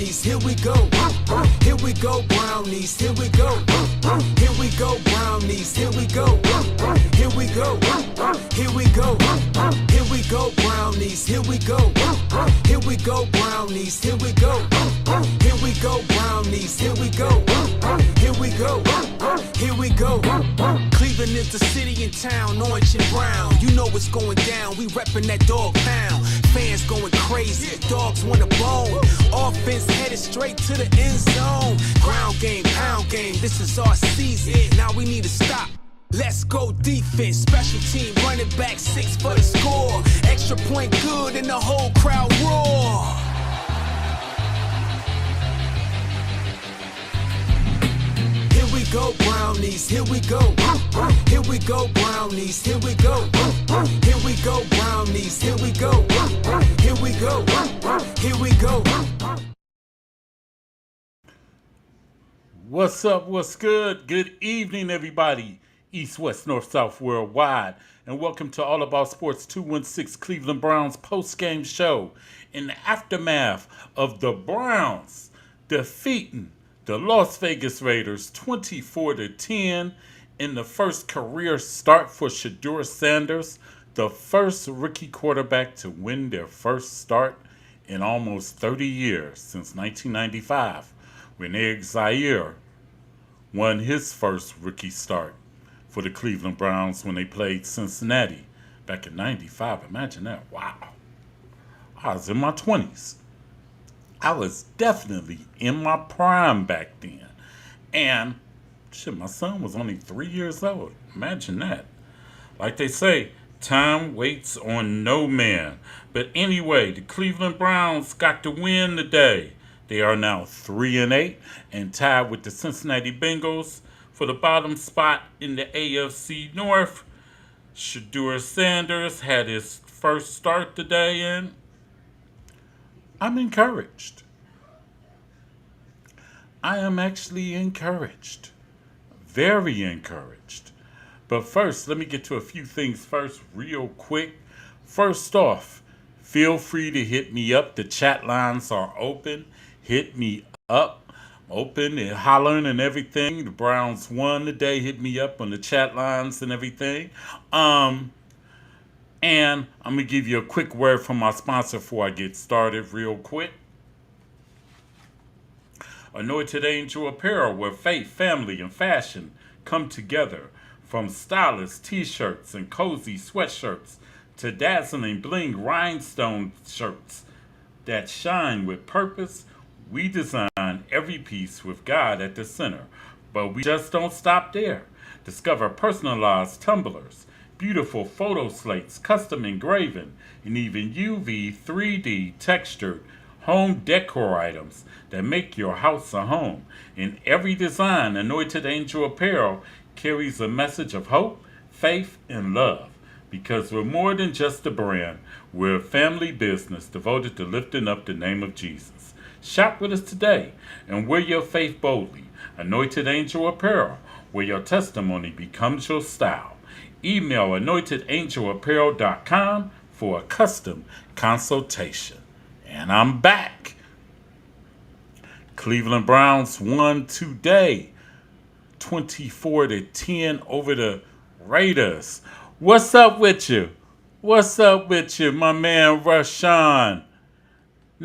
brownies, here we go. Here we go, brownies, here we go. Here we go, brownies, here we go. Here we go, here we go. Here we go, brownies, here we go. Here we go, brownies, here we go. Here we go, brownies, here we go. Here we go, here we go. Cleveland is the city and town, orange and brown. You know what's going down, we reppin' that dog pound. Fans going crazy, dogs want a bone. Offense headed straight to the end zone. Ground game, pound game, this is our season. Now we need to stop. Let's go defense, special team, running back 6 for the score. Extra point good and the whole crowd roar. Here we go, brownies, here we go. Here we go, brownies, here we go. Here we go, brownies, here we go. Here we go, here we go. What's up, what's good? Good evening, everybody. East, West, North, South, worldwide. And welcome to AllAboutSports216 Cleveland Browns post-game show in the aftermath of the Browns defeating the Las Vegas Raiders 24-10 in the first career start for Shedeur Sanders, the first rookie quarterback to win their first start in almost 30 years since 1995, when Eric Zaire won his first rookie start for the Cleveland Browns when they played Cincinnati back in 95. Imagine that. Wow. I was in my 20s. I was definitely in my prime back then. And shit, my son was only 3 years old. Imagine that. Like they say, time waits on no man. But anyway, the Cleveland Browns got the win today. They are now 3-8 and tied with the Cincinnati Bengals for the bottom spot in the AFC North. Shedeur Sanders had his first start today, and I'm encouraged. I am actually encouraged. Very encouraged. But first, let me get to a few things first real quick. First off, feel free to hit me up. The chat lines are open. Hit me up. Open and hollering and everything. The Browns won today. Hit me up on the chat lines and everything. And I'm going to give you a quick word from my sponsor before I get started real quick. Anointed Angel Apparel, where faith, family, and fashion come together. From stylish t-shirts and cozy sweatshirts to dazzling bling rhinestone shirts that shine with purpose, we design every piece with God at the center. But we just don't stop there. Discover personalized tumblers, beautiful photo slates, custom engraving, and even UV 3D textured home decor items that make your house a home. In every design, Anointed Angel Apparel carries a message of hope, faith, and love. Because we're more than just a brand, we're a family business devoted to lifting up the name of Jesus. Shop with us today and wear your faith boldly. Anointed Angel Apparel, where your testimony becomes your style. Email anointedangelapparel.com for a custom consultation. And I'm back. Cleveland Browns won today, 24-10 over the Raiders. What's up with you? What's up with you, my man Rashawn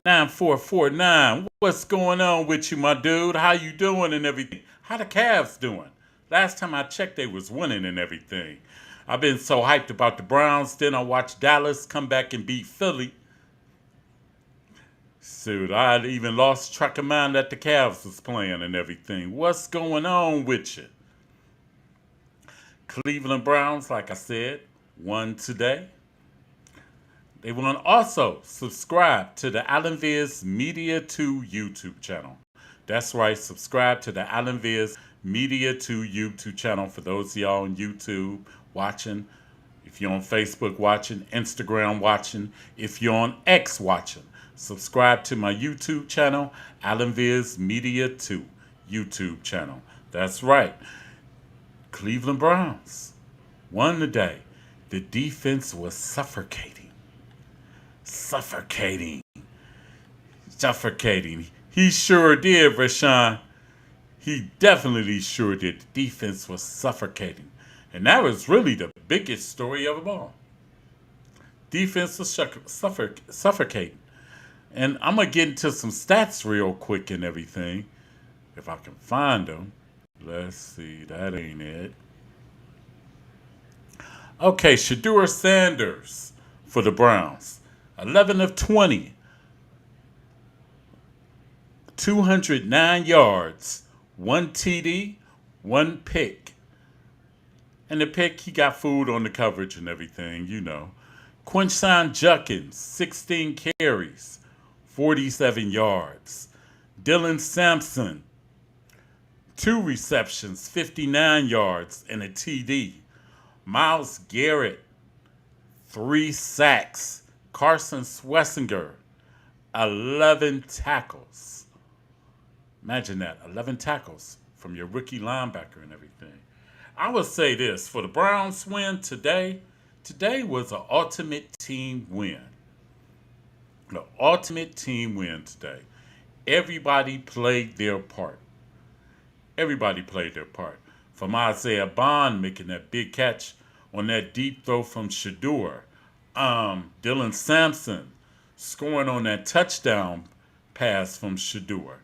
9449? What's going on with you, my dude? How you doing and everything? How the Cavs doing? Last time I checked, they was winning and everything. I've been so hyped about the Browns. Then I watched Dallas come back and beat Philly. Dude, I even lost track of mind that the Cavs was playing and everything. What's going on with you? Cleveland Browns, like I said, won today. They will also subscribe to the Allen Viz Media 2 YouTube channel. That's right, subscribe to the Allen Viz Media 2 YouTube channel for those of y'all on YouTube watching. If you're on Facebook watching, Instagram watching, if you're on X watching, subscribe to my YouTube channel, Allen Viz Media 2 YouTube channel. That's right. Cleveland Browns won today. The defense was suffocating. He sure did, Rashawn. He definitely sure did. The defense was suffocating. And that was really the biggest story of them all. Defense was suffocating. And I'm going to get into some stats real quick and everything. If I can find them. Let's see. That ain't it. Okay, Shedeur Sanders for the Browns. 11 of 20. 209 yards. 1 TD. 1 pick. And the pick, he got food on the coverage and everything, you know. Quinshawn Judkins, 16 carries. 47 yards. Dylan Sampson, 2 receptions, 59 yards, and a TD. Myles Garrett, 3 sacks. Carson Swessinger, 11 tackles. Imagine that, 11 tackles from your rookie linebacker and everything. I would say this, for the Browns win today was an ultimate team win. The ultimate team win today. Everybody played their part. Everybody played their part. From Isaiah Bond making that big catch on that deep throw from Shedeur. Dylan Sampson scoring on that touchdown pass from Shedeur.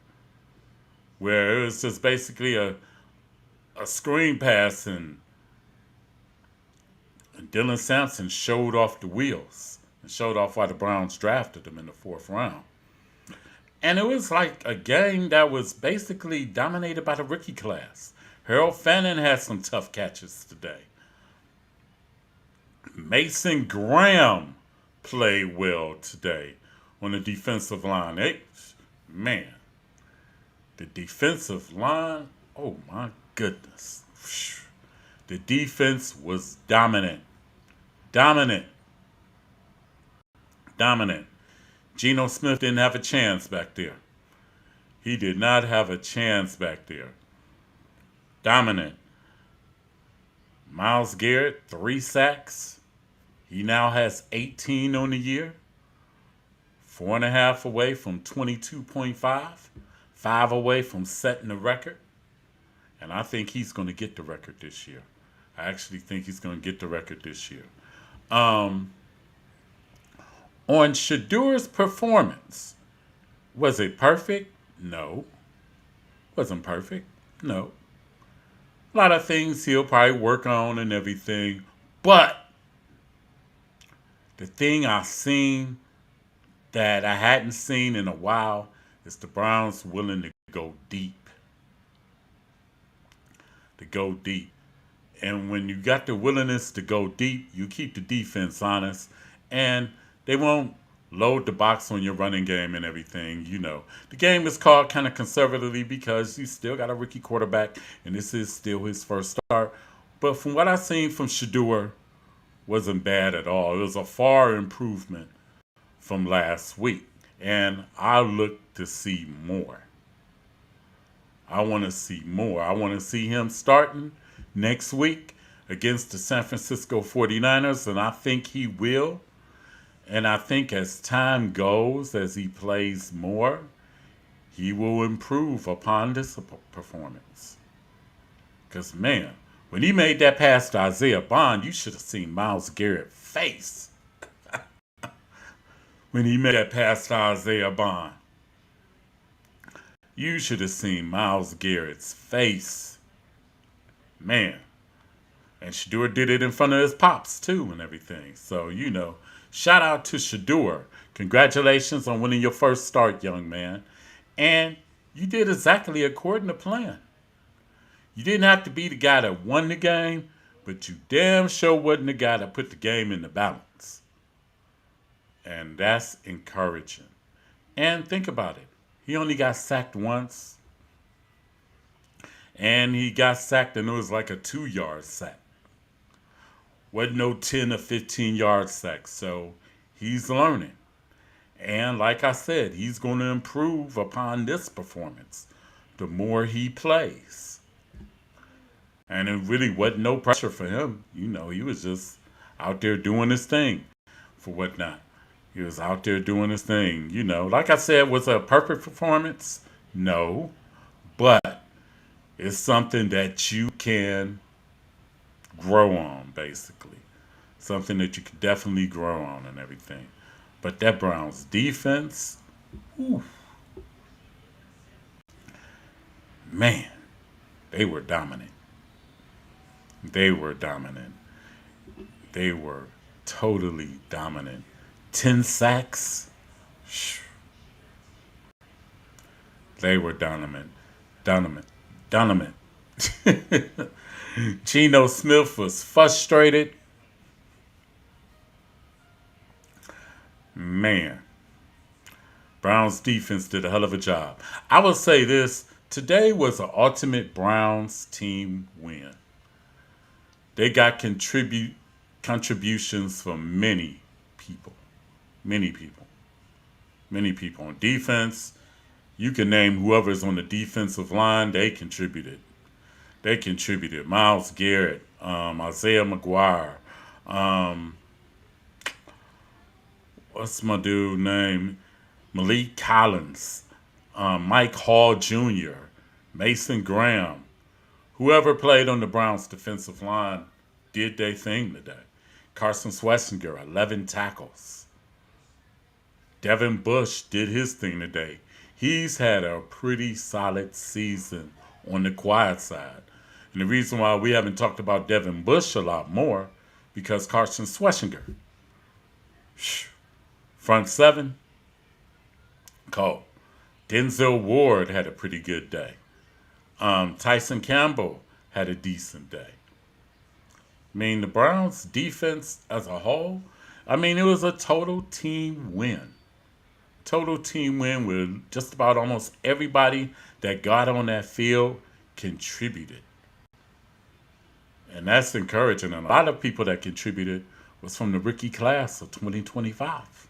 Where it was just basically a screen pass and Dylan Sampson showed off the wheels and showed off why the Browns drafted him in the 4th round. And it was like a game that was basically dominated by the rookie class. Harold Fannin had some tough catches today. Mason Graham played well today on the defensive line. Man, the defensive line, oh my goodness. The defense was dominant. Dominant. Geno Smith didn't have a chance back there. He did not have a chance back there. Dominant. Myles Garrett, 3 sacks. He now has 18 on the year. 4.5 away from 22.5. 5 away from setting the record. And I think he's going to get the record this year. I actually think he's going to get the record this year. On Shedeur's performance, was it perfect? No. Wasn't perfect? No. A lot of things he'll probably work on and everything. But the thing I've seen that I hadn't seen in a while is the Browns willing to go deep. To go deep. And when you got the willingness to go deep, you keep the defense honest. And they won't load the box on your running game and everything, you know. The game is called kind of conservatively because you still got a rookie quarterback, and this is still his first start. But from what I've seen from Shedeur, wasn't bad at all. It was a far improvement from last week. And I look to see more. I want to see more. I want to see him starting next week against the San Francisco 49ers, and I think he will. And I think as time goes, as he plays more, he will improve upon this performance. Because, man, when he made that pass to Isaiah Bond, you should have seen Myles Garrett's face. When he made that pass to Isaiah Bond, you should have seen Myles Garrett's face. Man. And Shedeur did it in front of his pops, too, and everything. So, you know, shout out to Shedeur. Congratulations on winning your first start, young man. And you did exactly according to plan. You didn't have to be the guy that won the game, but you damn sure wasn't the guy that put the game in the balance. And that's encouraging. And think about it. He only got sacked once. And he got sacked and it was like a 2-yard sack. Wasn't no 10 or 15-yard sack. So he's learning. And like I said, he's going to improve upon this performance the more he plays. And it really wasn't no pressure for him. You know, he was just out there doing his thing for whatnot. He was out there doing his thing. Like I said, was it a perfect performance? No. But it's something that you can grow on, basically. Something that you can definitely grow on and everything. But that Browns defense, whew, man, they were dominant. They were dominant. They were totally dominant. 10 sacks. They were dominant. Dominant. Dominant. Geno Smith was frustrated. Man, Browns defense did a hell of a job. I will say this. Today was an ultimate Browns team win. They got contributions from many people. Many people. Many people on defense. You can name whoever's on the defensive line. They contributed. They contributed. Myles Garrett, Isaiah McGuire, what's my dude name? Malik Collins, Mike Hall Jr., Mason Graham. Whoever played on the Browns defensive line did their thing today. Carson Schwarzenegger, 11 tackles. Devin Bush did his thing today. He's had a pretty solid season on the quiet side. And the reason why we haven't talked about Devin Bush a lot more, because Carson Schwarzenegger. Front seven, cold. Denzel Ward had a pretty good day. Tyson Campbell had a decent day. I mean, the Browns' defense as a whole, it was a total team win. Total team win with just about almost everybody that got on that field contributed. And that's encouraging. And a lot of people that contributed was from the rookie class of 2025.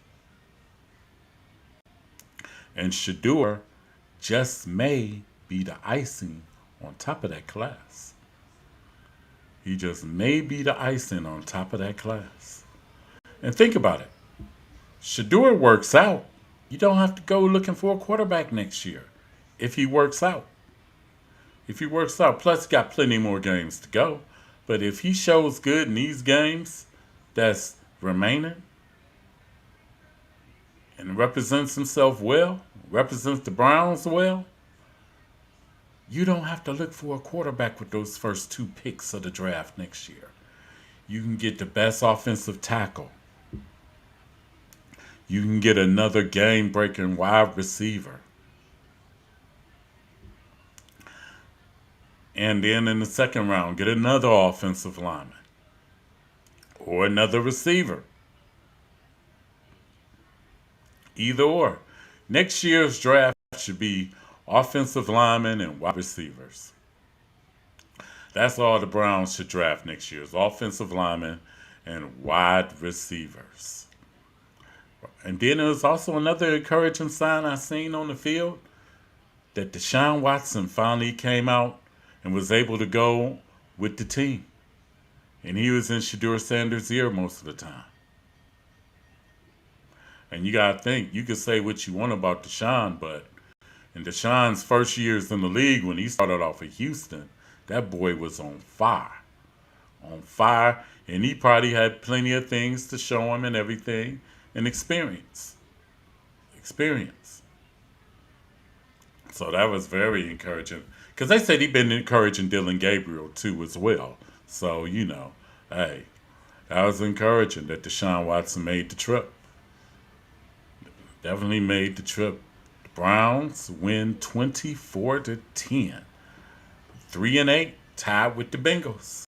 And Shador just may be the icing on top of that class. He just may be the icing on top of that class. And think about it. Shador works out. You don't have to go looking for a quarterback next year if he works out. If he works out, plus got plenty more games to go. But if he shows good in these games that's remaining and represents himself well, represents the Browns well, you don't have to look for a quarterback with those first 2 picks of the draft next year. You can get the best offensive tackle. You can get another game-breaking wide receiver. And then in the second round, get another offensive lineman. Or another receiver. Either or. Next year's draft should be offensive linemen and wide receivers. That's all the Browns should draft next year is offensive linemen and wide receivers. And then there was also another encouraging sign I seen on the field that Deshaun Watson finally came out and was able to go with the team. And he was in Shador Sanders' ear most of the time. And you got to think, you could say what you want about Deshaun, but in Deshaun's first years in the league, when he started off at Houston, that boy was on fire. On fire. And he probably had plenty of things to show him and everything. And experience. So that was very encouraging. Because they said he'd been encouraging Dylan Gabriel too as well. So, hey, that was encouraging that Deshaun Watson made the trip. Definitely made the trip. The Browns win 24-10. 3-8, tied with the Bengals.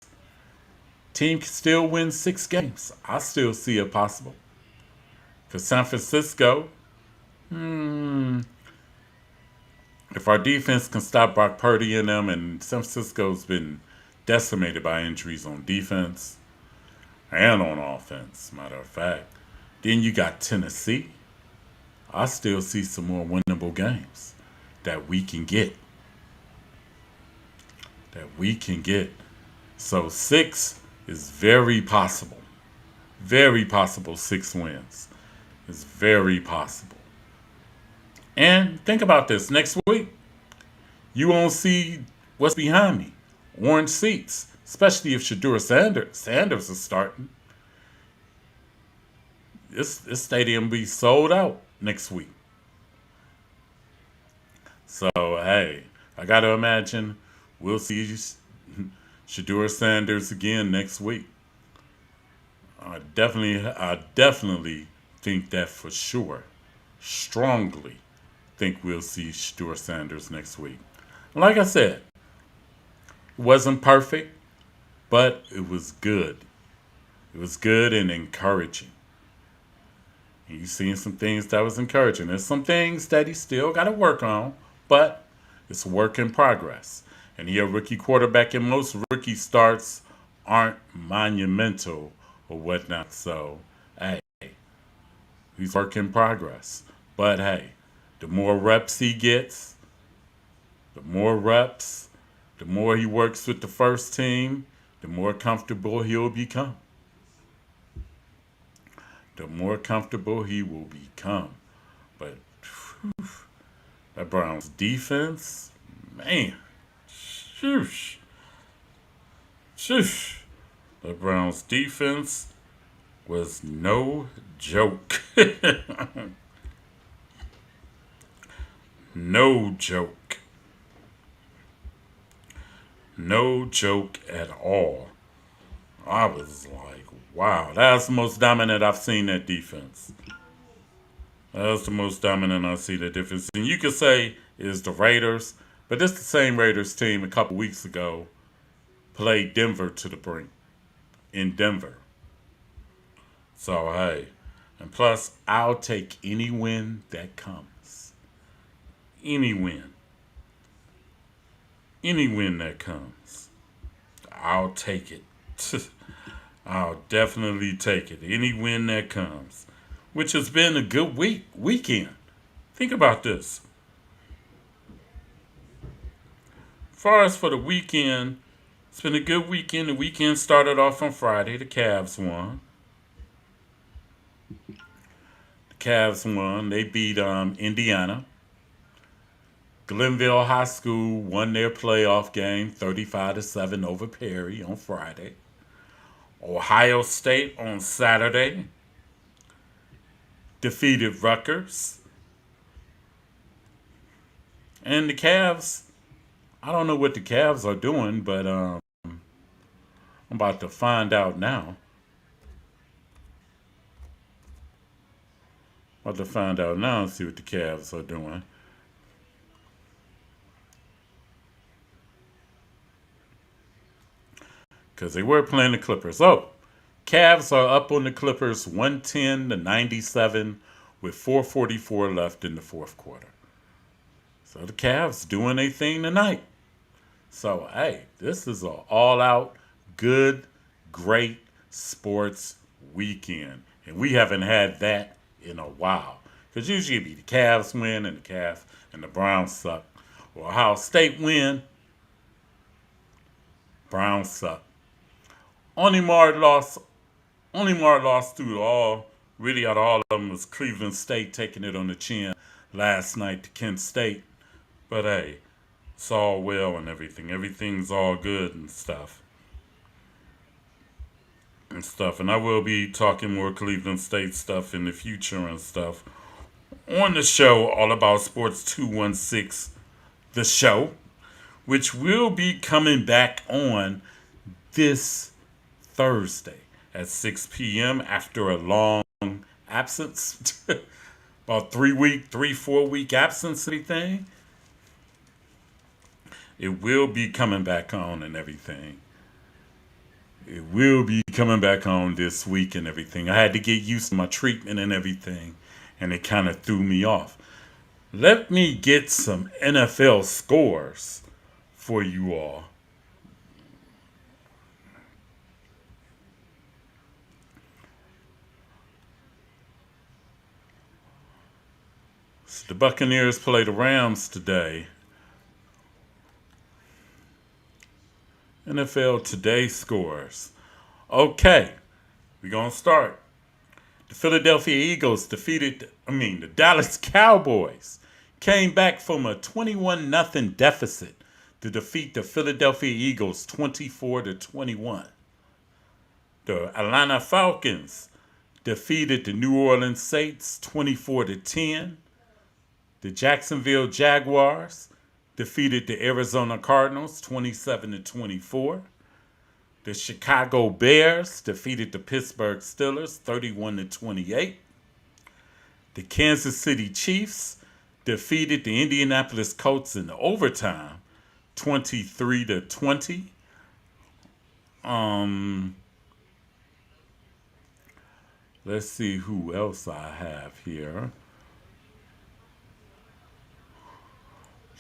Team can still win 6 games. I still see it possible. For San Francisco, if our defense can stop Brock Purdy in them, and San Francisco's been decimated by injuries on defense and on offense, matter of fact. Then you got Tennessee. I still see some more winnable games that we can get. So 6 is very possible. Very possible 6 wins. It's very possible. And think about this next week, you won't see what's behind me orange seats, especially if Sanders is starting. This stadium will be sold out next week. So, hey, I got to imagine we'll see Shador Sanders again next week. I definitely think that for sure. Strongly think we'll see Shador Sanders next week. Like I said, it wasn't perfect, but it was good. It was good and encouraging. He's seen some things that was encouraging. There's some things that he still got to work on, but it's a work in progress. And he a rookie quarterback, and most rookie starts aren't monumental or whatnot. So, hey, he's work in progress. But hey, the more reps he gets, the more reps, the more he works with the first team, the more comfortable he'll become. The more comfortable he will become. But whew, that Browns defense, man, shoosh, shoosh. The Browns defense was no joke. No joke. No joke at all. I was like, wow, that's the most dominant I've seen that defense. That's the most dominant I see that defense. And you could say is the Raiders, but it's the same Raiders team a couple weeks ago played Denver to the brink in Denver. So hey, and plus I'll take any win that comes. Any win. Any win that comes. I'll take it. I'll definitely take it. Any win that comes. Which has been a good weekend. Think about this. As far as for the weekend, it's been a good weekend. The weekend started off on Friday. The Cavs won. The Cavs won. They beat Indiana. Glenville High School won their playoff game 35-7 over Perry on Friday. Ohio State on Saturday defeated Rutgers. And the Cavs, I don't know what the Cavs are doing, but I'm about to find out now. About to find out now and see what the Cavs are doing. Because they were playing the Clippers. Oh, Cavs are up on the Clippers 110-97 with 4:44 left in the fourth quarter. So the Cavs doing their thing tonight. So, hey, this is an all-out, good, great sports weekend. And we haven't had that in a while. Because usually it'd be the Cavs win and the Cavs and the Browns suck. Or Ohio State win, Browns suck. Only Mar lost through all, really out of all of them was Cleveland State taking it on the chin last night to Kent State. But hey, it's all well and everything. Everything's all good and stuff. And I will be talking more Cleveland State stuff in the future and stuff on the show, All About Sports 216, the show, which will be coming back on this Thursday at 6 p.m. after a long absence. About 4 week absence, anything. It will be coming back on and everything. It will be coming back on this week and everything. I had to get used to my treatment and everything, and it kind of threw me off. Let me get some NFL scores for you all. So the Buccaneers play the Rams today. NFL Today scores. Okay, we're going to start. The Philadelphia Eagles the Dallas Cowboys came back from a 21-0 deficit to defeat the Philadelphia Eagles 24-21. The Atlanta Falcons defeated the New Orleans Saints 24-10. The Jacksonville Jaguars defeated the Arizona Cardinals 27-24. The Chicago Bears defeated the Pittsburgh Steelers 31-28. The Kansas City Chiefs defeated the Indianapolis Colts in overtime 23-20. Let's see who else I have here.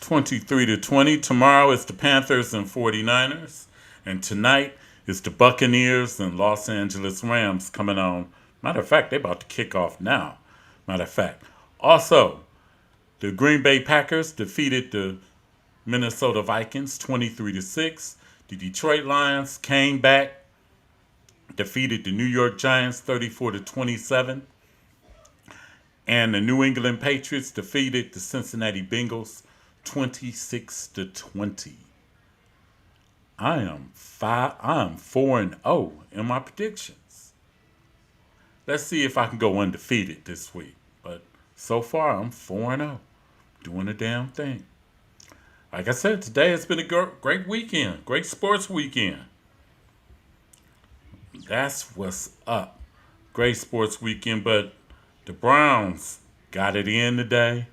23-20. Tomorrow is the Panthers and 49ers. And tonight is the Buccaneers and Los Angeles Rams coming on. Matter of fact, they're about to kick off now. Matter of fact. Also, the Green Bay Packers defeated the Minnesota Vikings 23-6. The Detroit Lions came back, defeated the New York Giants 34-27. And the New England Patriots defeated the Cincinnati Bengals 26-20. I am 4-0 in my predictions. Let's see if I can go undefeated this week. But so far, I'm 4-0, doing the damn thing. Like I said, today has been a great weekend, great sports weekend. That's what's up. Great sports weekend, but the Browns got it in today.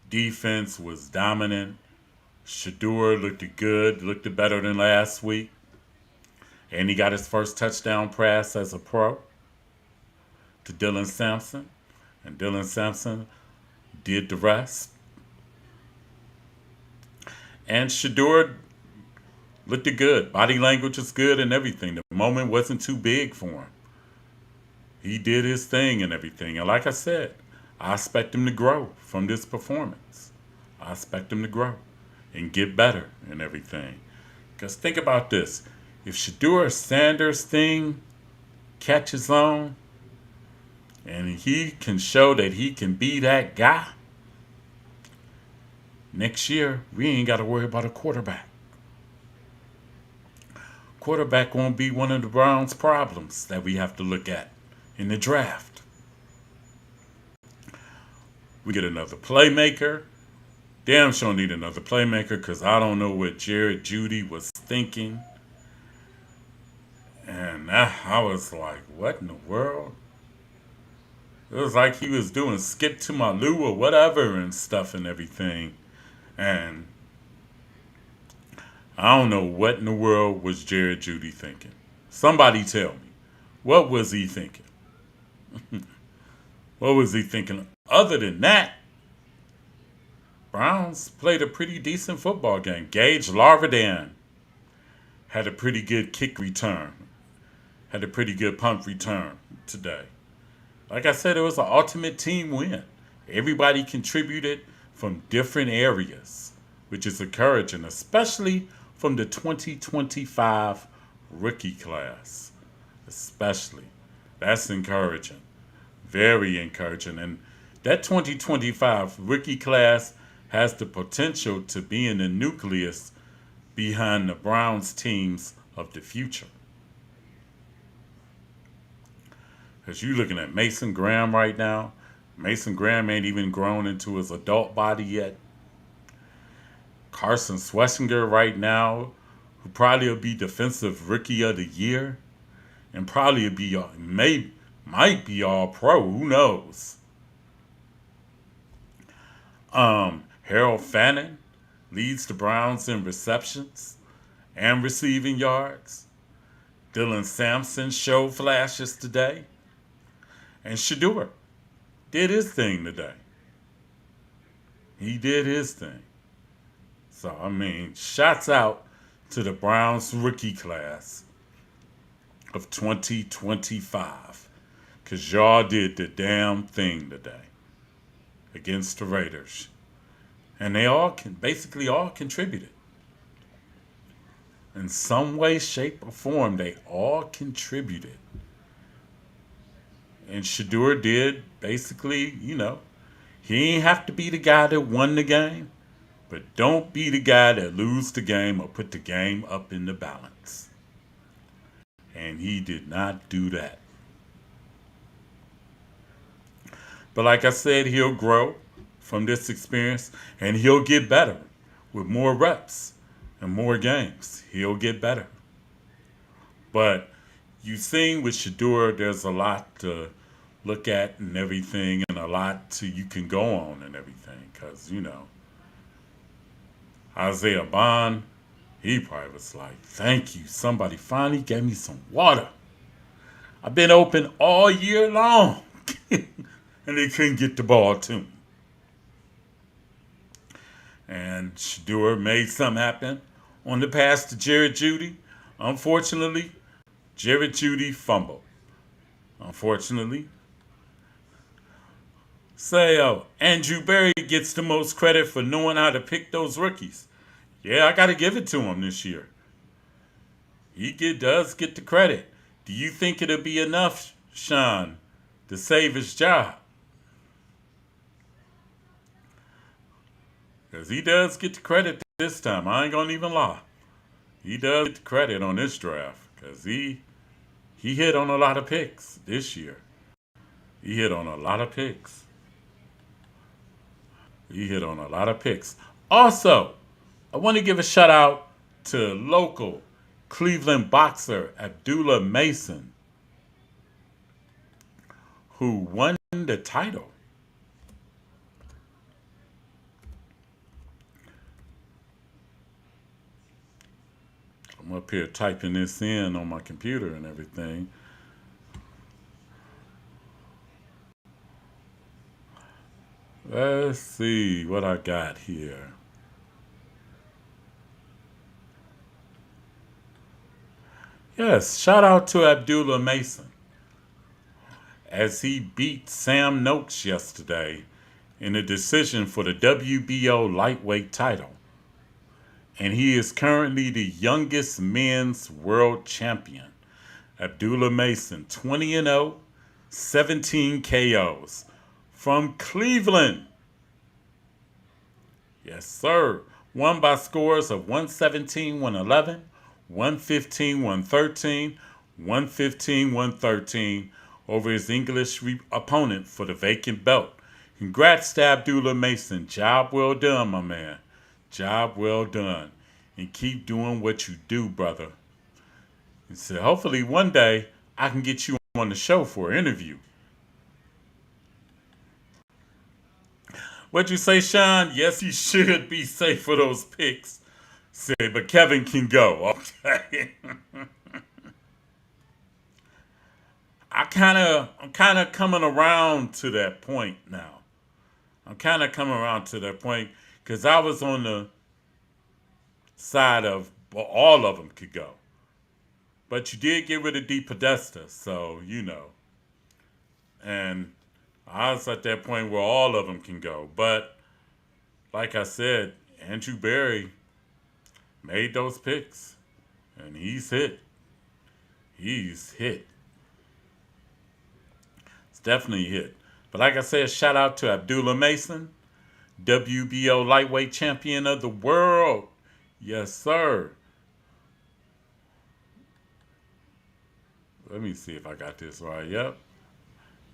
Defense was dominant. Shador looked good, looked better than last week. And he got his first touchdown pass as a pro to Dylan Sampson. And Dylan Sampson did the rest. And Shador looked good. Body language was good and everything. The moment wasn't too big for him. He did his thing and everything. And like I said, I expect him to grow from this performance. I expect him to grow and get better and everything. Because think about this. If Shador Sanders' thing catches on and he can show that he can be that guy, next year we ain't got to worry about a quarterback. Quarterback won't be one of the Browns' problems that we have to look at in the draft. We get another playmaker. Damn sure need another playmaker because I don't know what Jared Jeudy was thinking. And I was like, what in the world? It was like he was doing skip to my Lou or whatever and stuff and everything. And I don't know what in the world was Jared Jeudy thinking. Somebody tell me. What was he thinking? What was he thinking? Other than that, Browns played a pretty decent football game. Gage Larvidan had a pretty good kick return. Had a pretty good punt return today. Like I said, it was an ultimate team win. Everybody contributed from different areas, which is encouraging, especially from the 2025 rookie class. Especially. That's encouraging. Very encouraging. And that 2025 rookie class has the potential to be in the nucleus behind the Browns teams of the future. Because you're looking at Mason Graham right now. Mason Graham ain't even grown into his adult body yet. Carson Schlesinger right now, who probably will be Defensive Rookie of the Year, and probably might be all pro. Who knows? Harold Fannin leads the Browns in receptions and receiving yards. Dylan Sampson showed flashes today. And Shador did his thing today. He did his thing. So, shouts out to the Browns rookie class of 2025. Because y'all did the damn thing today against the Raiders. And they basically all contributed. In some way, shape, or form, they all contributed. And Shador did basically, he ain't have to be the guy that won the game, but don't be the guy that lose the game or put the game up in the balance. And he did not do that. But like I said, he'll grow from this experience and he'll get better with more reps and more games. He'll get better. But you seen with Shador, there's a lot to look at and everything, and a lot you can go on and everything. Because, Isaiah Bond, he probably was like, thank you. Somebody finally gave me some water. I've been open all year long. And they couldn't get the ball to him. And Shador made something happen on the pass to Jared Jeudy. Unfortunately, Jared Jeudy fumbled. Unfortunately. Andrew Berry gets the most credit for knowing how to pick those rookies. Yeah, I got to give it to him this year. He does get the credit. Do you think it'll be enough, Sean, to save his job? Because he does get the credit this time. I ain't going to even lie. He does get the credit on this draft. Because he hit on a lot of picks this year. He hit on a lot of picks. Also, I want to give a shout out to local Cleveland boxer Abdullah Mason, who won the title. I'm up here typing this in on my computer and everything. Let's see what I got here. Yes, shout out to Abdullah Mason as he beat Sam Noakes yesterday in a decision for the WBO lightweight title. And he is currently the youngest men's world champion. Abdullah Mason, 20-0, 17 KOs from Cleveland. Yes, sir. Won by scores of 117, 111, 115, 113, 115, 113 over his English opponent for the vacant belt. Congrats to Abdullah Mason. Job well done, my man. Job well done. And keep doing what you do, brother. He said, hopefully one day I can get you on the show for an interview. What'd you say, Sean? Yes, he should be safe for those picks. Say, but Kevin can go. Okay. I'm kind of coming around to that point now. Because I was on the side of all of them could go. But you did get rid of D. Podesta, so, And I was at that point where all of them can go. But, like I said, Andrew Berry made those picks. And he's hit. It's definitely hit. But like I said, shout out to Abdullah Mason, WBO lightweight champion of the world. Yes, sir. Let me see if I got this right. Yep.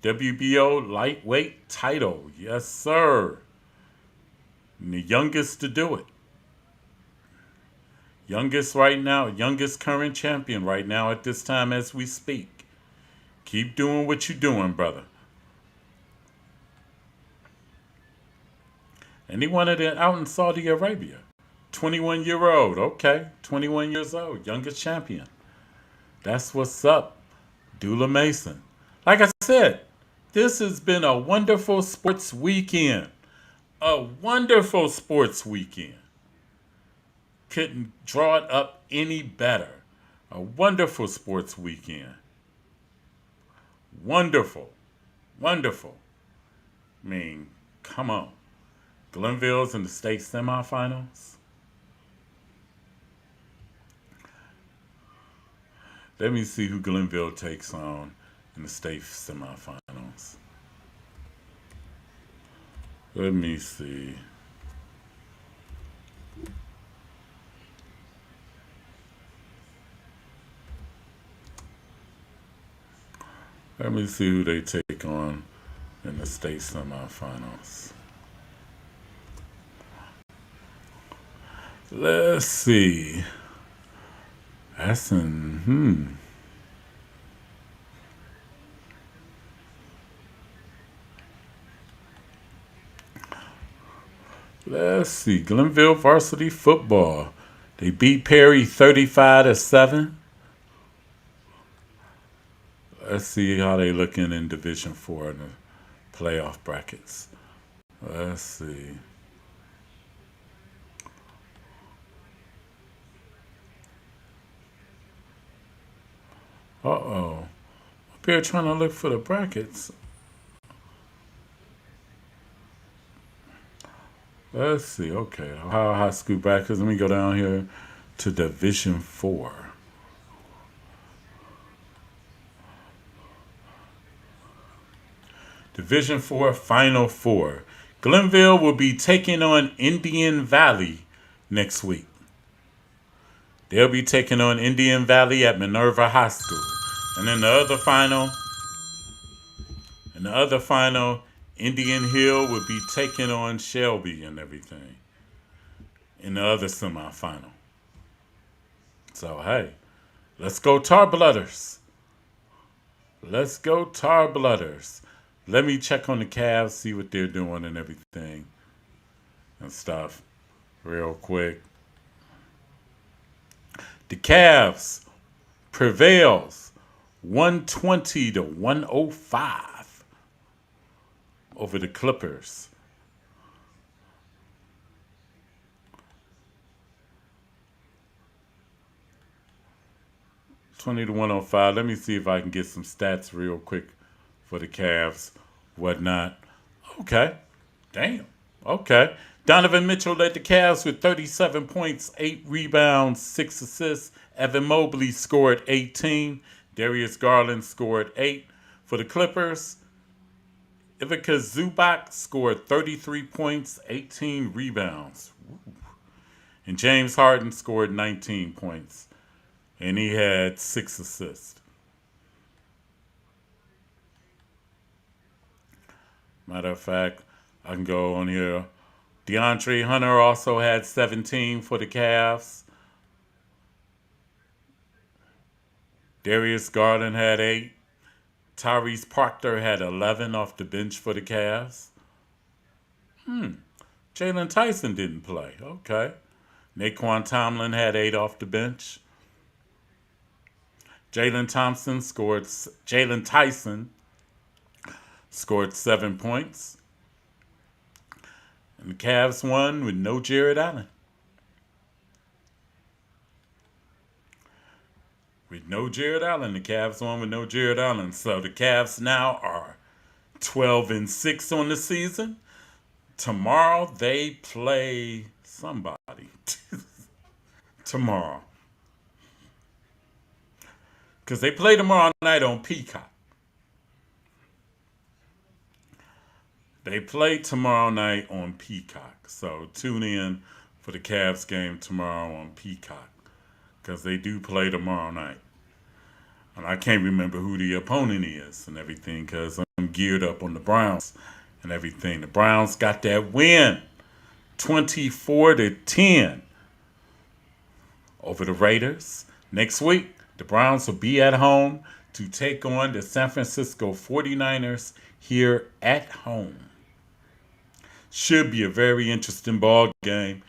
WBO lightweight title. Yes, sir. And the youngest to do it. Youngest current champion right now at this time as we speak. Keep doing what you're doing, brother. And he won it out in Saudi Arabia. 21-year-old. Okay. 21 years old. Youngest champion. That's what's up. Abdullah Mason. Like I said, this has been a wonderful sports weekend. Couldn't draw it up any better. A wonderful sports weekend. Wonderful. I mean, come on. Glenville's in the state semifinals. Let me see who Glenville takes on in the state semifinals. Let me see. Let me see who they take on in the state semifinals. Let's see. That's in, Let's see. Glenville varsity football. They beat Perry 35-7. Let's see how they looking in Division 4 in the playoff brackets. Let's see. Uh-oh. Up here trying to look for the brackets. Let's see. Okay. Ohio High School brackets. Let me go down here to Division 4. Division 4 Final Four. Glenville will be taking on Indian Valley next week. They'll be taking on Indian Valley at Minerva High School. And then the other final, Indian Hill will be taking on Shelby and everything in the other semifinal. So, hey, let's go Tar Blooders. Let's go Tar Blooders. Let me check on the Cavs, see what they're doing and everything and stuff real quick. The Cavs prevails 120-105 over the Clippers. $20-105. Let me see if I can get some stats real quick for the Cavs, whatnot. Okay. Damn. Okay. Donovan Mitchell led the Cavs with 37 points, 8 rebounds, 6 assists. Evan Mobley scored 18. Darius Garland scored 8. For the Clippers, Ivica Zubac scored 33 points, 18 rebounds. And James Harden scored 19 points, and he had 6 assists. Matter of fact, I can go on here. DeAndre Hunter also had 17 for the Cavs. Darius Garland had 8. Tyrese Proctor had 11 off the bench for the Cavs. Jalen Tyson didn't play. Okay. Naquan Tomlin had 8 off the bench. Jalen Tyson scored 7 points. And the Cavs won with no Jared Allen. With no Jared Allen. The Cavs won with no Jared Allen. So the Cavs now are 12-6 on the season. Tomorrow they play somebody. Tomorrow. Because they play tomorrow night on Peacock. They play tomorrow night on Peacock. So tune in for the Cavs game tomorrow on Peacock. Because they do play tomorrow night. And I can't remember who the opponent is and everything because I'm geared up on the Browns and everything. The Browns got that win 24-10 over the Raiders. Next week, the Browns will be at home to take on the San Francisco 49ers here at home. Should be a very interesting ball game.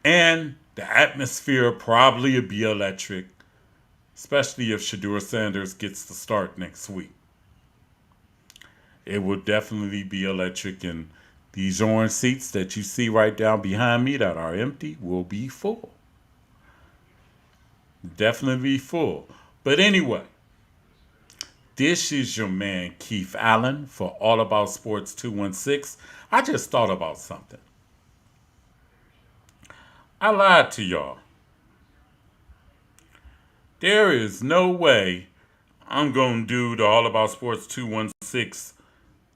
And the atmosphere probably will be electric, especially if Shedeur Sanders gets to start next week. It will definitely be electric, and these orange seats that you see right down behind me that are empty will be full. Definitely be full. But anyway, this is your man Keith Allen for All About Sports 216. I just thought about something. I lied to y'all. There is no way I'm going to do the All About Sports 216,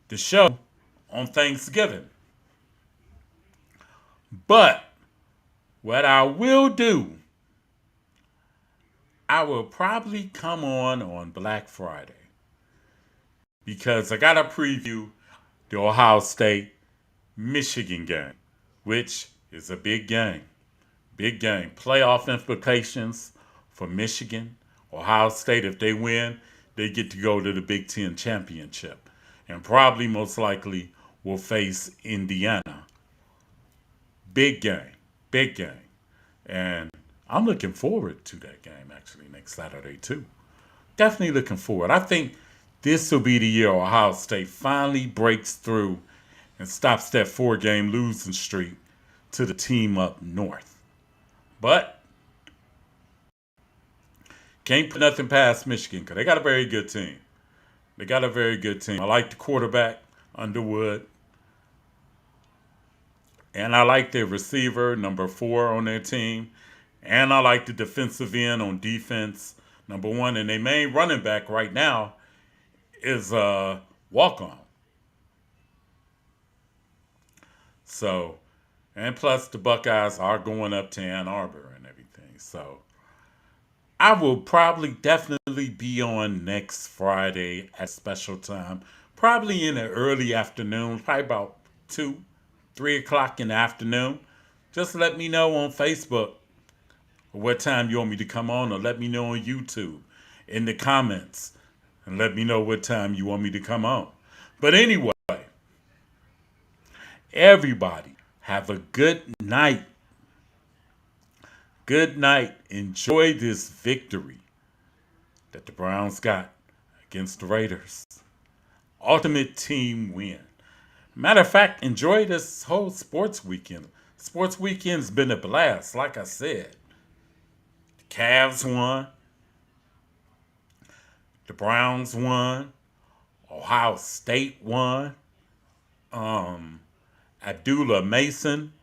the show, on Thanksgiving. But what I will do, I will probably come on Black Friday because I got to preview the Ohio State-Michigan game, which is a big game. Big game. Playoff implications for Michigan. Ohio State, if they win, they get to go to the Big Ten championship and probably most likely will face Indiana. Big game. Big game. And I'm looking forward to that game actually next Saturday too. Definitely looking forward. I think this will be the year Ohio State finally breaks through and stops that 4-game losing streak to the team up north. But can't put nothing past Michigan because they got a very good team. I like the quarterback, Underwood. And I like their receiver, number 4 on their team. And I like the defensive end on defense, number 1. And their main running back right now is walk-on. So, and plus the Buckeyes are going up to Ann Arbor and everything. So, I will probably definitely be on next Friday at special time. Probably in the early afternoon, probably about 2, 3 o'clock in the afternoon. Just let me know on Facebook what time you want me to come on, or let me know on YouTube in the comments and let me know what time you want me to come on. But anyway, everybody have a good night. Good night. Enjoy this victory that the Browns got against the Raiders. Ultimate team win. Matter of fact, enjoy this whole sports weekend. Sports weekend's been a blast, like I said. The Cavs won. The Browns won. Ohio State won. Abdullah Mason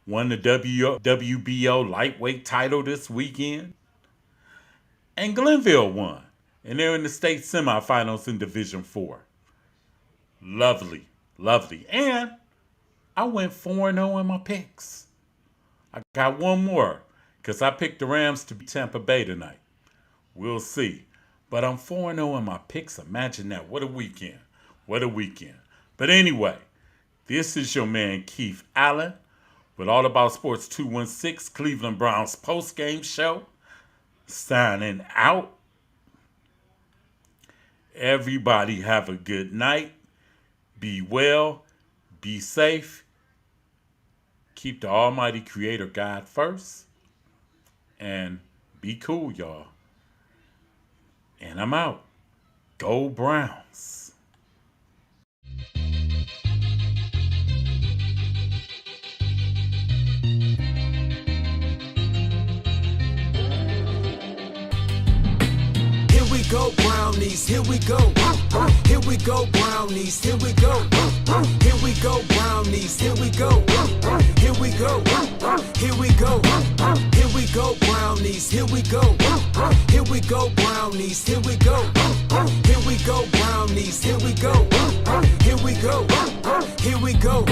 won the WBO lightweight title this weekend. And Glenville won. And they're in the state semifinals in Division 4. Lovely. Lovely. And I went 4-0 in my picks. I got one more because I picked the Rams to beat Tampa Bay tonight. We'll see. But I'm 4-0 in my picks. Imagine that. What a weekend. What a weekend. But anyway, this is your man Keith Allen with All About Sports 216, Cleveland Browns post-game show. Signing out. Everybody have a good night. Be well. Be safe. Keep the Almighty Creator God first. And be cool, y'all. And I'm out. Go Browns. Go Brownies, here we go. Here we go Brownies, here we go. Here we go Brownies, here we go. Here we go. Here we go. Here we go Brownies, here we go. Here we go Brownies, here we go. Here we go Brownies, here we go. Here we go. Here we go.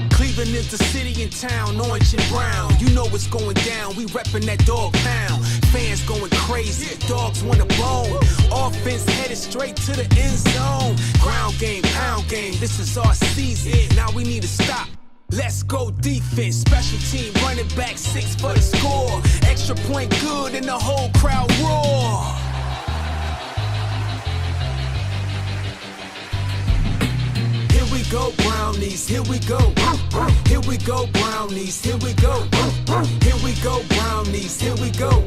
Cleveland is the city and town, orange and brown. You know what's going down. We reppin' that dog pound. Fans going crazy. Dogs want a bone. Offense headed straight to the end zone. Ground game, pound game. This is our season. Now we need to stop. Let's go defense. Special team running back 6 for the score. Extra point good and the whole crowd roar. Here we go Brownies, here we go. Here we go Brownies, here we go. Here we go Brownies, here we go.